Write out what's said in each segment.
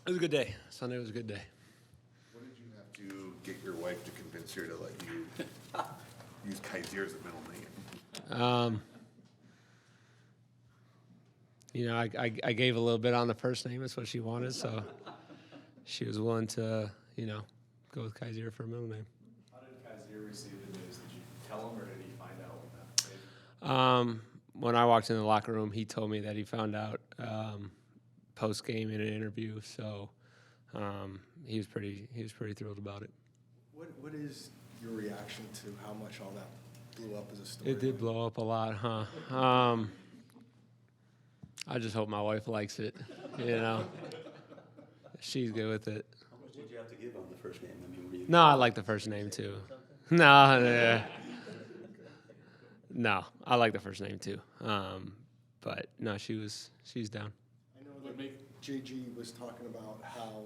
It was a good day. Sunday was a good day. What did you have to get your wife to convince her to let you use Kaiser as a middle name? I gave a little bit on the first name. That's what she wanted, so she was willing to, go with Kaiser for a middle name. How did Kaiser receive the news? Did you tell him, or did he find out when that When I walked in the locker room, he told me that he found out post game in an interview. So he was pretty thrilled about it. What is your reaction to how much all that blew up as a story? It did blow up a lot, huh? I just hope my wife likes it. She's good with it. How much did you have to give on the first name? I mean, were you No, I like the first name too. No, no, I like the first name too. But no, she's down. I know that JG was talking about how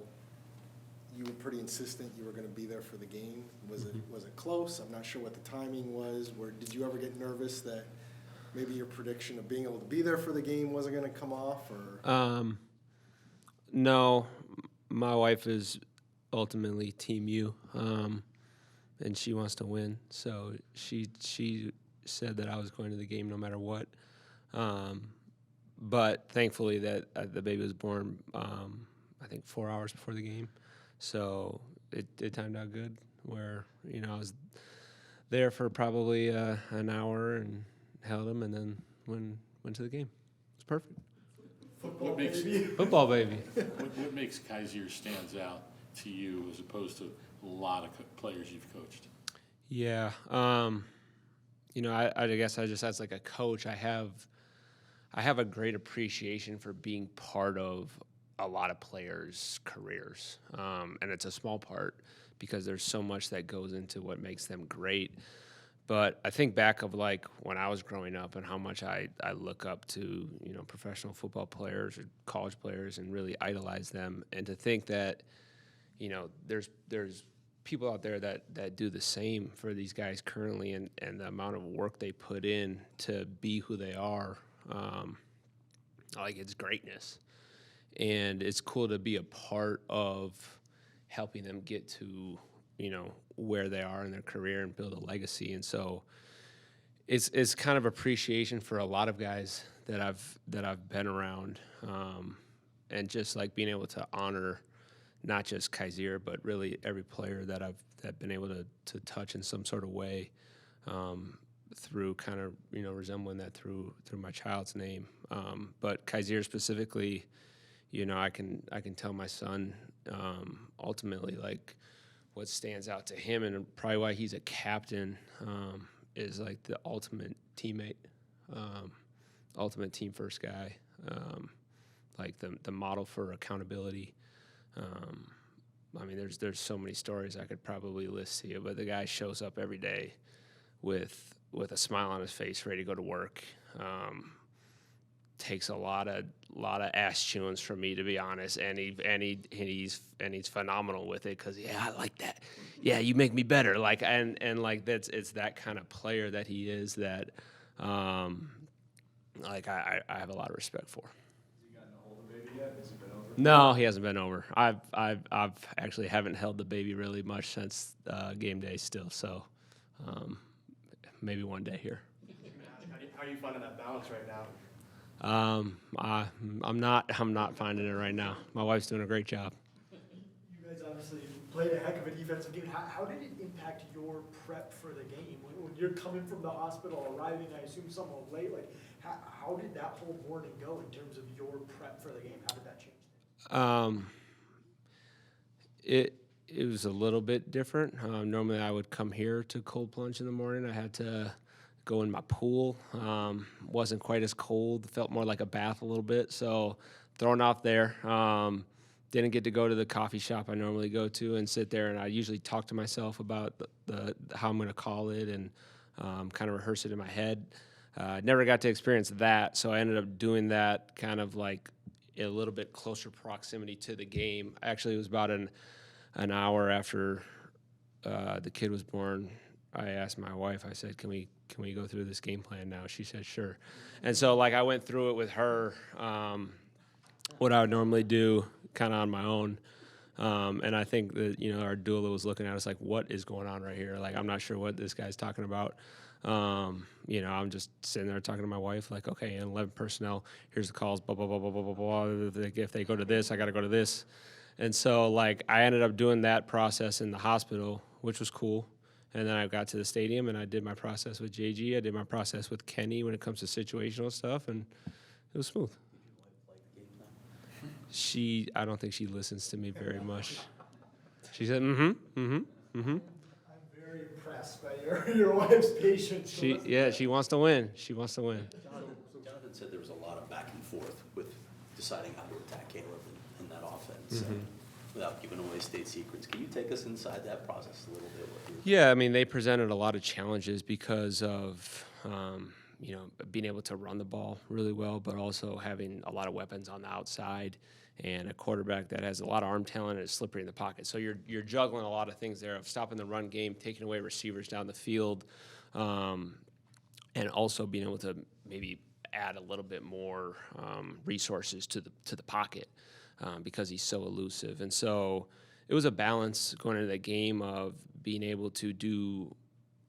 you were pretty insistent you were going to be there for the game. Was it close? I'm not sure what the timing was. Did you ever get nervous that maybe your prediction of being able to be there for the game wasn't going to come off? Or No, my wife is ultimately Team U, and she wants to win. So she said that I was going to the game no matter what. But thankfully that the baby was born, I think 4 hours before the game. So it timed out good where, I was there for probably an hour and held him and then went to the game. It's perfect. What makes Football baby. what makes Kaiser stands out to you as opposed to a lot of players you've coached? Yeah. I guess I just, as like a coach, I have a great appreciation for being part of a lot of players' careers. And it's a small part because there's so much that goes into what makes them great. But I think back of like when I was growing up and how much I look up to, professional football players or college players and really idolize them. And to think that, there's people out there that do the same for these guys currently and the amount of work they put in to be who they are, it's greatness. And it's cool to be a part of helping them get to, where they are in their career and build a legacy. And so it's kind of appreciation for a lot of guys that I've been around, and just like being able to honor not just Kaiser, but really every player that I've been able to touch in some sort of way, through kind of resembling that through my child's name. But Kaiser specifically, I can tell my son ultimately like what stands out to him and probably why he's a captain is like the ultimate teammate, ultimate team first guy, like the model for accountability. There's so many stories I could probably list to you, but the guy shows up every day with a smile on his face, ready to go to work. Takes a lot of ass chewings from me, to be honest, and he's phenomenal with it because I like that. Yeah, you make me better. It's that kind of player that he is that I have a lot of respect for. Has he gotten a hold of the baby yet? Has he been over? No, he hasn't been over. I've actually haven't held the baby really much since game day still. So maybe one day here. how are you finding that balance right now? I'm not finding it right now. My wife's doing a great job. You guys obviously played a heck of a defensive game. How did it impact your prep for the game? When you're coming from the hospital, arriving, I assume somewhat late, how did that whole morning go in terms of your prep for the game? How did that change things? It was a little bit different. Normally I would come here to cold plunge in the morning. I had to go in my pool. Wasn't quite as cold. Felt more like a bath a little bit. So thrown off there. Didn't get to go to the coffee shop I normally go to and sit there. And I usually talk to myself about the how I'm going to call it and kind of rehearse it in my head. Never got to experience that. So I ended up doing that kind of like a little bit closer proximity to the game. Actually, it was about an hour after the kid was born. I asked my wife, I said, can we go through this game plan now? She said, sure. And so I went through it with her, what I would normally do, kind of on my own. And I think that, our doula was looking at us like, what is going on right here? Like, I'm not sure what this guy's talking about. I'm just sitting there talking to my wife, like, okay, 11 personnel, here's the calls, blah, blah, blah, blah, blah, blah, blah. If they go to this, I got to go to this. And so, like, I ended up doing that process in the hospital, which was cool. And then I got to the stadium, and I did my process with JG. I did my process with Kenny when it comes to situational stuff, and it was smooth. I don't think she listens to me very much. She said, I'm very impressed by your wife's patience. She wants to win. She wants to win. Jonathan said there was a lot of back and forth with deciding how to attack Caleb in that offense. Without giving away state secrets, can you take us inside that process a little bit? Yeah, I mean, they presented a lot of challenges because of, being able to run the ball really well, but also having a lot of weapons on the outside and a quarterback that has a lot of arm talent and is slippery in the pocket. So you're juggling a lot of things there of stopping the run game, taking away receivers down the field, and also being able to maybe add a little bit more resources to the pocket because he's so elusive. And so it was a balance going into the game of being able to do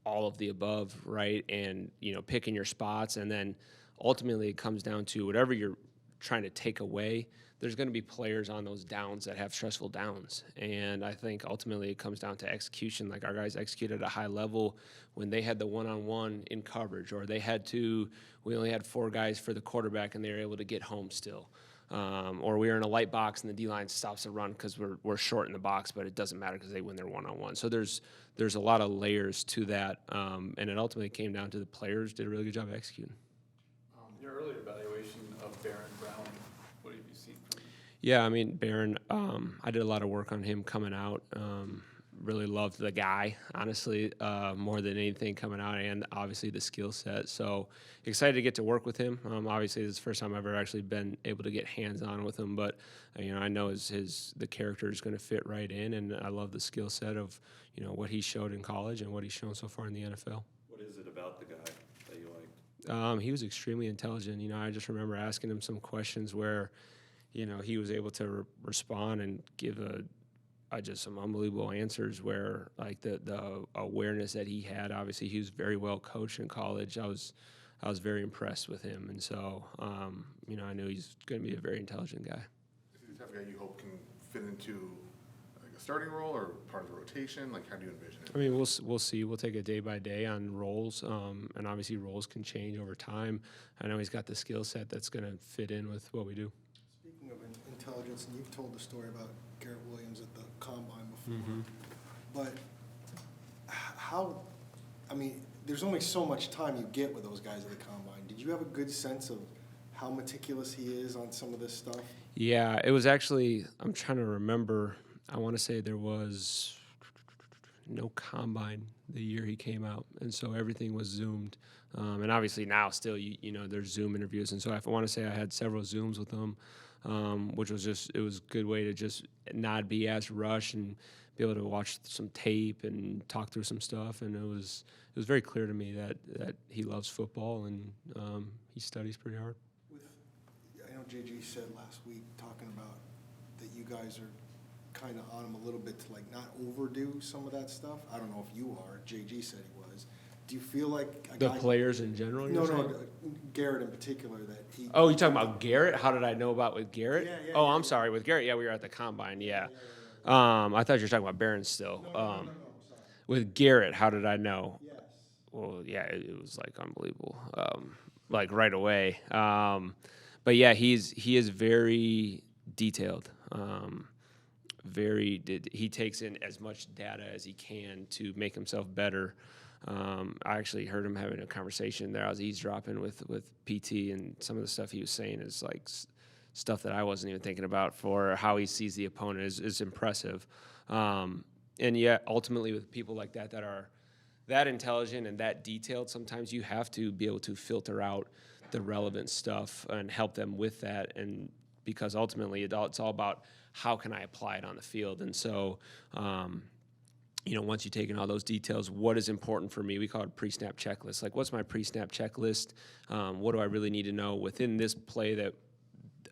all of the above, right? And, picking your spots. And then ultimately it comes down to whatever you're trying to take away, there's going to be players on those downs that have stressful downs. And I think ultimately it comes down to execution. Like, our guys executed at a high level when they had the one-on-one in coverage, or we only had 4 guys for the quarterback and they were able to get home still. Or we were in a light box and the D-line stops the run because we're short in the box, but it doesn't matter because they win their one-on-one. So there's a lot of layers to that, and it ultimately came down to the players did a really good job executing. Your earlier evaluation of Barron Brown, what have you seen from him? Yeah, I mean, Barron, I did a lot of work on him coming out. Really loved the guy, honestly, more than anything coming out, and obviously the skill set. So excited to get to work with him. Obviously, this is the first time I've ever actually been able to get hands-on with him, but I know the character is going to fit right in, and I love the skill set of what he showed in college and what he's shown so far in the NFL. What is it about the guy that you like? He was extremely intelligent. I just remember asking him some questions where, he was able to respond and give just some unbelievable answers where, like, the awareness that he had. Obviously, he was very well coached in college. I was very impressed with him, and so I knew he's going to be a very intelligent guy. Is he the type of guy you hope can fit into like a starting role or part of the rotation? Like, how do you envision it? I mean, we'll see. We'll take it day by day on roles, and obviously roles can change over time. I know he's got the skill set that's going to fit in with what we do. Speaking of intelligence, and you've told the story about Garrett Williams at the combine before, but there's only so much time you get with those guys at the combine. Did you have a good sense of how meticulous he is on some of this stuff? Yeah, it was actually, I'm trying to remember, I want to say there was no combine the year he came out, and so everything was Zoomed. And obviously now still, there's Zoom interviews, and so I want to say I had several Zooms with him, which was it was a good way to just not be as rushed and be able to watch some tape and talk through some stuff. And it was very clear to me that he loves football and he studies pretty hard. I know JG said last week, talking about that you guys are kind of on him a little bit to, like, not overdo some of that stuff. I don't know if you are. JG said he was. Do you feel like the players in general? No, Garrett in particular. That he. Oh, you're talking about Garrett? How did I know about with Garrett? Yeah, oh, I'm sorry, with Garrett. Yeah, we were at the combine. Yeah. I thought you were talking about Barron still. No, sorry. With Garrett, how did I know? Yes. Well, yeah, it was like unbelievable, like right away. But yeah, he is very detailed. He takes in as much data as he can to make himself better. I actually heard him having a conversation there. I was eavesdropping with PT, and some of the stuff he was saying is like stuff that I wasn't even thinking about for how he sees the opponent is impressive. And yet, ultimately, with people like that are that intelligent and that detailed, sometimes you have to be able to filter out the relevant stuff and help them with that. And because ultimately, it's all about how can I apply it on the field. And so, once you take in all those details, what is important for me? We call it pre-snap checklist. Like, what's my pre-snap checklist? What do I really need to know within this play that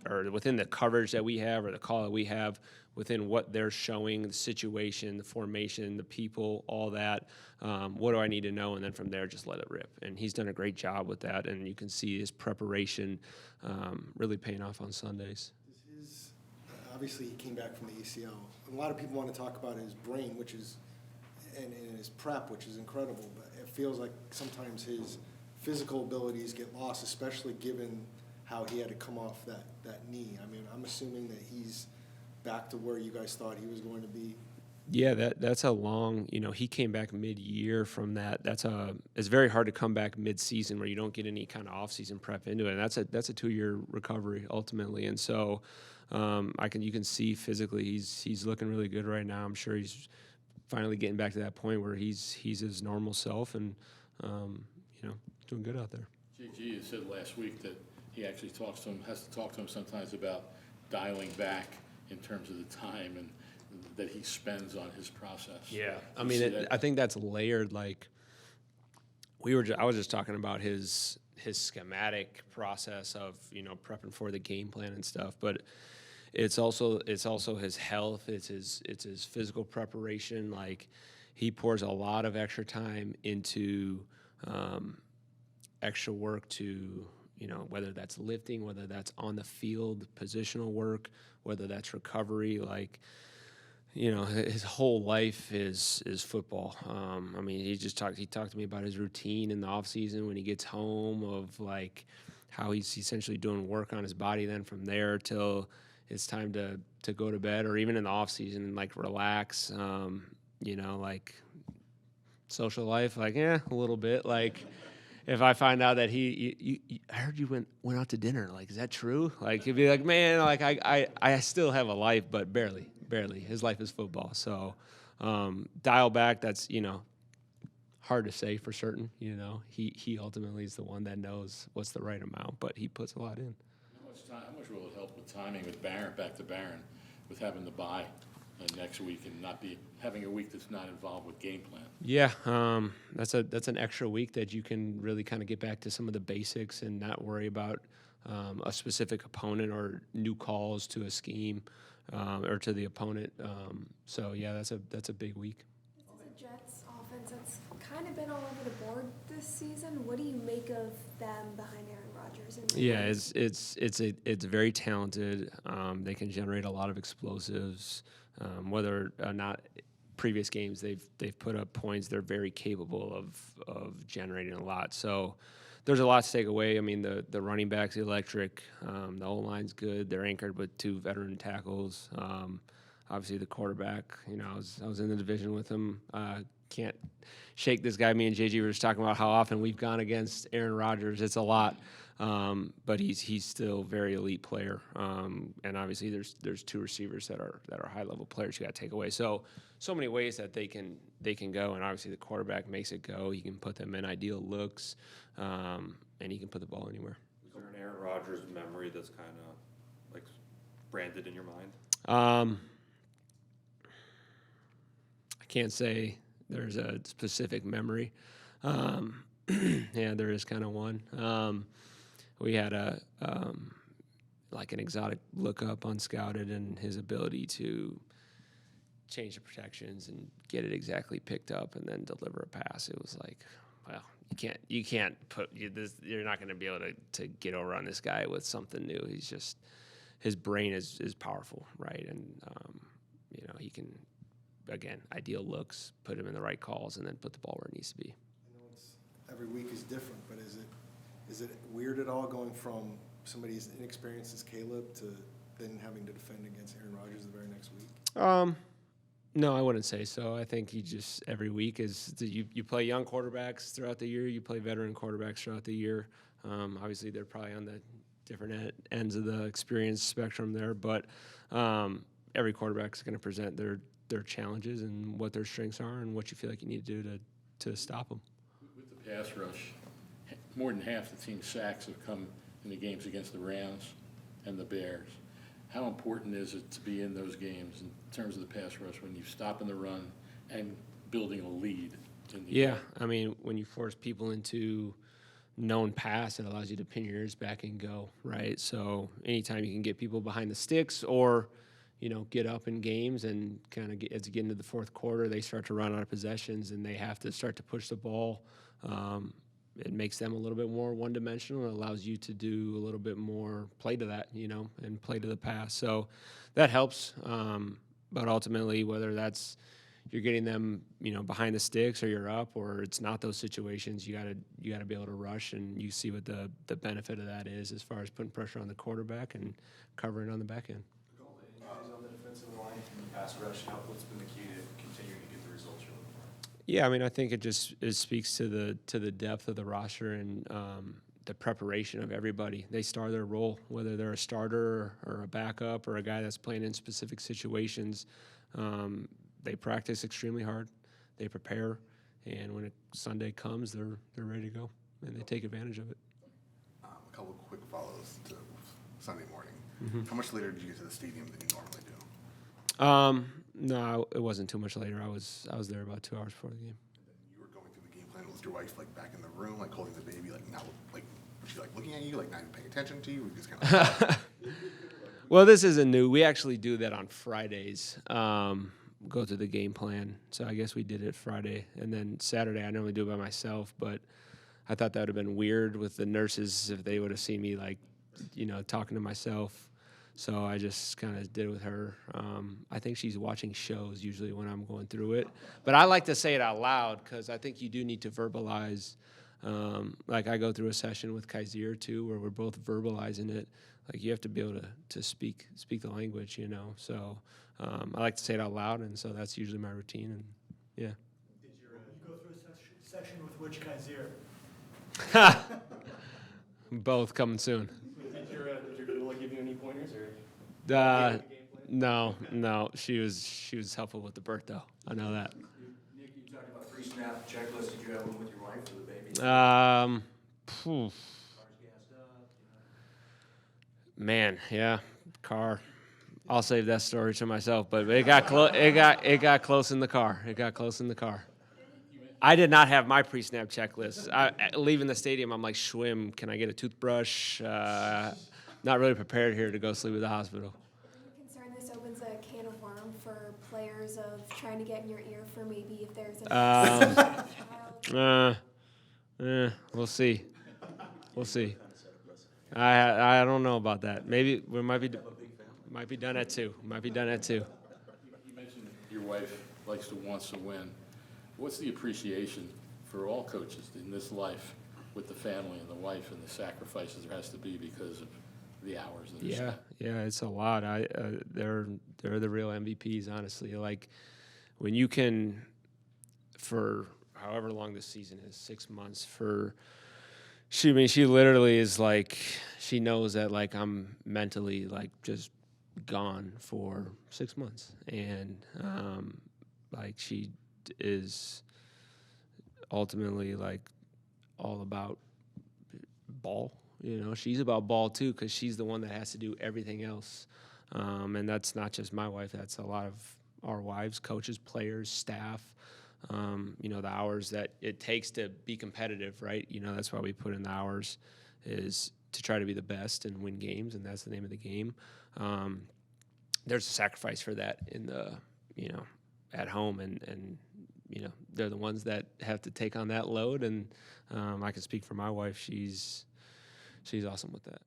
or within the coverage that we have or the call that we have, within what they're showing, the situation, the formation, the people, all that. What do I need to know? And then from there, just let it rip. And he's done a great job with that. And you can see his preparation really paying off on Sundays. Obviously, he came back from the ACL. A lot of people want to talk about his brain, which is, and his prep, which is incredible. But it feels like sometimes his physical abilities get lost, especially given how he had to come off that knee. I mean, I'm assuming that he's back to where you guys thought he was going to be. Yeah, that's a long, he came back mid-year from that. It's very hard to come back mid-season where you don't get any kind of off-season prep into it. And that's a 2-year recovery ultimately. And so you can see physically he's looking really good right now. I'm sure he's finally getting back to that point where he's his normal self and doing good out there. JG said last week that he actually has to talk to him sometimes about dialing back in terms of the time and that he spends on his process. Yeah, I mean, I think that's layered. Like I was just talking about his schematic process of prepping for the game plan and stuff, but it's also his health. It's his physical preparation. Like he pours a lot of extra time into extra work to whether that's lifting, whether that's on the field positional work, whether that's recovery. Like his whole life is football. I mean, he talked to me about his routine in the off season when he gets home, of like how he's essentially doing work on his body. Then from there till it's time to go to bed, or even in the off season, like relax. Like social life, like a little bit. Like if I find out that I heard you went out to dinner, like, is that true? Like he'd be like, man, like I still have a life, but barely. His life is football. So dial back, that's, hard to say for certain. He ultimately is the one that knows what's the right amount, but he puts a lot in. How much will it help with timing with back to Barron, with having the bye next week and not having a week that's not involved with game plan? Yeah, that's an extra week that you can really kind of get back to some of the basics and not worry about a specific opponent or new calls to a scheme. Or to the opponent. So yeah, that's a big week. It's a Jets offense that's kind of been all over the board this season. What do you make of them behind Aaron Rodgers? Yeah, it's very talented. They can generate a lot of explosives. Whether or not previous games they've put up points, they're very capable of generating a lot. So there's a lot to take away. I mean, the running back's electric. The O-line's good. They're anchored with 2 veteran tackles. Obviously, the quarterback, I was in the division with him. Can't shake this guy. Me and JG were just talking about how often we've gone against Aaron Rodgers. It's a lot. But he's still a very elite player. And obviously, there's 2 receivers that are high-level players you got to take away. So many ways that they can go, and obviously the quarterback makes it go. He can put them in ideal looks, and he can put the ball anywhere. Is there an Aaron Rodgers memory that's kind of like branded in your mind? I can't say there's a specific memory. Yeah, there is kind of one. We had like an exotic lookup unscouted, and his ability to change the protections and get it exactly picked up and then deliver a pass. It was like, well, you can't you're not going to be able to get over on this guy with something new. He's just, his brain is powerful, right? And he can, again, ideal looks, put him in the right calls, and then put the ball where it needs to be. I know every week is different, but is it weird at all going from somebody as inexperienced as Caleb to then having to defend against Aaron Rodgers the very next week? No, I wouldn't say so. I think every week is you play young quarterbacks throughout the year, you play veteran quarterbacks throughout the year. Obviously, they're probably on the different ends of the experience spectrum there, but every quarterback is going to present their challenges and what their strengths are and what you feel like you need to do to stop them. With the pass rush, more than half the team's sacks have come in the games against the Rams and the Bears. How important is it to be in those games in terms of the pass rush when you stop in the run and building a lead? Yeah, I mean, when you force people into known pass, it allows you to pin your ears back and go, right? So anytime you can get people behind the sticks or, get up in games and kind of as you get into the fourth quarter, they start to run out of possessions and they have to start to push the ball. It makes them a little bit more one-dimensional. It allows you to do a little bit more play to that, and play to the pass. So that helps. But ultimately, whether that's you're getting them, behind the sticks or you're up or it's not those situations, you gotta be able to rush, and you see what the benefit of that is as far as putting pressure on the quarterback and covering on the back end. On the defensive line and the pass rush, what's been the key to continuing to get the results you're looking for? Yeah, I mean, I think it speaks to the depth of the roster and the preparation of everybody. They star their role, whether they're a starter or a backup or a guy that's playing in specific situations. They practice extremely hard. They prepare, and when Sunday comes, they're ready to go, and they take advantage of it. A couple of quick follows to Sunday morning. How much later did you get to the stadium than you normally do? No, it wasn't too much later. I was there about 2 hours before the game. And then you were going through the game plan. Was your wife back in the room, holding the baby, not was she looking at you, not even paying attention to you? We just kind of. Well, this isn't new. We actually do that on Fridays. Go through the game plan. So I guess we did it Friday, and then Saturday I normally do it by myself. But I thought that would have been weird with the nurses if they would have seen me talking to myself. So I just kind of did it with her. I think she's watching shows usually when I'm going through it. But I like to say it out loud because I think you do need to verbalize. I go through a session with Kaiser too where we're both verbalizing it. You have to be able to speak the language, So I like to say it out loud, and so that's usually my routine. And yeah. Did you go through a session with which Kaiser? Both coming soon. Did your doula give you any pointers or? No. She was helpful with the birth though. I know that. Nick, you talked about pre-snap checklist. Did you have one with your wife for the baby? Phew. Cars gassed up, Man, yeah, car. I'll save that story to myself. But it got close. It got close in the car. I did not have my pre-snap checklist. Leaving the stadium, I'm like, Schwim, can I get a toothbrush? Not really prepared here to go sleep at the hospital. Are you concerned this opens a can of worms for players of trying to get in your ear for maybe if there's a child? We'll see. I don't know about that. Maybe we might be done at 2. You mentioned your wife wants to win. What's the appreciation for all coaches in this life with the family and the wife and the sacrifices there has to be because of the hours that are spent? Yeah, it's a lot. They're the real MVPs, honestly. When you can, for however long this season is, 6 months, she literally is she knows that I'm mentally just gone for 6 months, and she is ultimately all about ball. She's about ball too because she's the one that has to do everything else, and that's not just my wife. That's a lot of our wives, coaches, players, staff. The hours that it takes to be competitive, right? That's why we put in the hours, is to try to be the best and win games, and that's the name of the game. There's a sacrifice for that in the, at home, and they're the ones that have to take on that load, and I can speak for my wife. She's awesome with that.